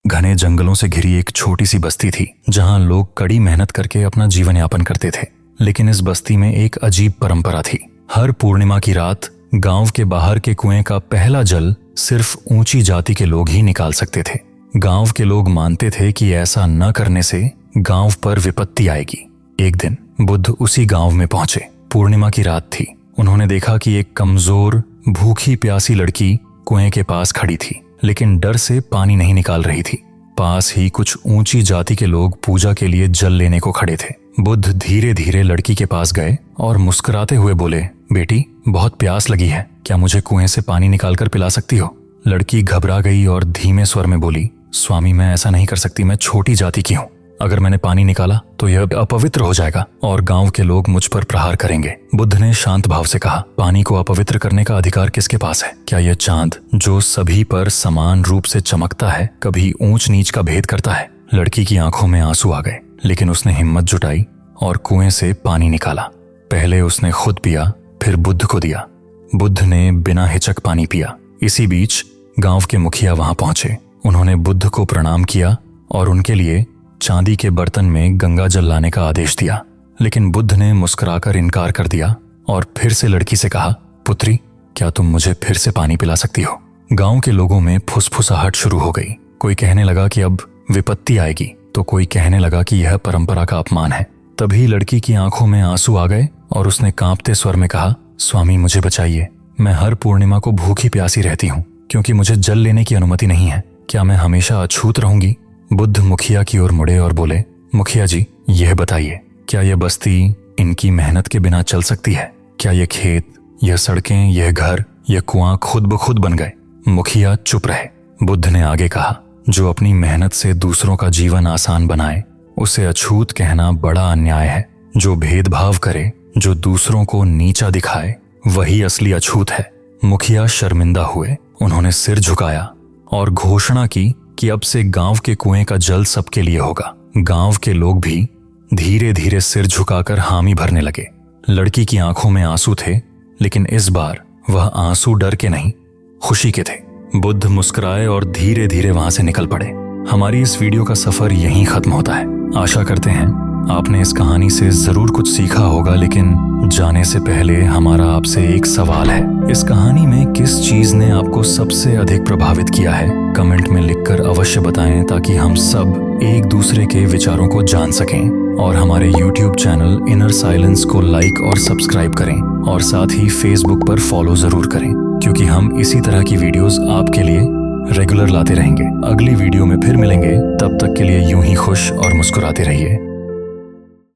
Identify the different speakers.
Speaker 1: घने जंगलों से घिरी एक छोटी सी बस्ती थी जहां लोग कड़ी मेहनत करके अपना जीवन यापन करते थे। लेकिन इस बस्ती में एक अजीब परंपरा थी। हर पूर्णिमा की रात गांव के बाहर के कुएं का पहला जल सिर्फ ऊंची जाति के लोग ही निकाल सकते थे। गांव के लोग मानते थे कि ऐसा न करने से गांव पर विपत्ति आएगी। एक दिन बुद्ध उसी गांव में पहुंचे। पूर्णिमा की रात थी। उन्होंने देखा कि एक कमजोर भूखी प्यासी लड़की कुएं के पास खड़ी थी, लेकिन डर से पानी नहीं निकाल रही थी। पास ही कुछ ऊंची जाति के लोग पूजा के लिए जल लेने को खड़े थे। बुद्ध धीरे धीरे लड़की के पास गए और मुस्कुराते हुए बोले, बेटी, बहुत प्यास लगी है, क्या मुझे कुएं से पानी निकालकर पिला सकती हो? लड़की घबरा गई और धीमे स्वर में बोली, स्वामी, मैं ऐसा नहीं कर सकती, मैं छोटी जाति की हूँ। अगर मैंने पानी निकाला तो यह अपवित्र हो जाएगा और गांव के लोग मुझ पर प्रहार करेंगे। बुद्ध ने शांत भाव से कहा, पानी को अपवित्र करने का अधिकार किसके पास है? क्या यह चांद जो सभी पर समान रूप से चमकता है कभी ऊंच नीच का भेद करता है? लड़की की आंखों में आंसू आ गए, लेकिन उसने हिम्मत जुटाई और कुएं से पानी निकाला। पहले उसने खुद पिया, फिर बुद्ध को दिया। बुद्ध ने बिना हिचक पानी पिया। इसी बीच गांव के मुखिया वहां पहुंचे। उन्होंने बुद्ध को प्रणाम किया और उनके लिए चांदी के बर्तन में गंगा जल लाने का आदेश दिया। लेकिन बुद्ध ने मुस्कुराकर इनकार कर दिया और फिर से लड़की से कहा, पुत्री, क्या तुम मुझे फिर से पानी पिला सकती हो? गांव के लोगों में फुसफुसाहट शुरू हो गई। कोई कहने लगा कि अब विपत्ति आएगी, तो कोई कहने लगा कि यह परंपरा का अपमान है। तभी लड़की की आंखों में आंसू आ गए और उसने कांपते स्वर में कहा, स्वामी, मुझे बचाइए। मैं हर पूर्णिमा को भूखी प्यासी रहती हूँ क्योंकि मुझे जल लेने की अनुमति नहीं है। क्या मैं हमेशा अछूत रहूंगी? बुद्ध मुखिया की ओर मुड़े और बोले, मुखिया जी, यह बताइए, क्या यह बस्ती इनकी मेहनत के बिना चल सकती है? क्या यह खेत, यह सड़कें, यह घर, यह कुआं खुद ब खुद बन गए? मुखिया चुप रहे। बुद्ध ने आगे कहा, जो अपनी मेहनत से दूसरों का जीवन आसान बनाए उसे अछूत कहना बड़ा अन्याय है। जो भेदभाव करे, जो दूसरों को नीचा दिखाए, वही असली अछूत है। मुखिया शर्मिंदा हुए। उन्होंने सिर झुकाया और घोषणा की कि अब से गांव के कुएं का जल सबके लिए होगा। गांव के लोग भी धीरे धीरे सिर झुकाकर हामी भरने लगे। लड़की की आंखों में आंसू थे, लेकिन इस बार वह आंसू डर के नहीं, खुशी के थे। बुद्ध मुस्कुराए और धीरे धीरे वहां से निकल पड़े। हमारी इस वीडियो का सफर यहीं खत्म होता है। आशा करते हैं आपने इस कहानी से जरूर कुछ सीखा होगा, लेकिन जाने से पहले हमारा आपसे एक सवाल है। इस कहानी में किस चीज ने आपको सबसे अधिक प्रभावित किया है? कमेंट में लिखकर अवश्य बताएं ताकि हम सब एक दूसरे के विचारों को जान सकें। और हमारे YouTube चैनल इनर साइलेंस को लाइक और सब्सक्राइब करें और साथ ही Facebook पर फॉलो जरूर करें, क्योंकि हम इसी तरह की वीडियोस आपके लिए रेगुलर लाते रहेंगे। अगली वीडियो में फिर मिलेंगे, तब तक के लिए यूं ही खुश और मुस्कुराते रहिए।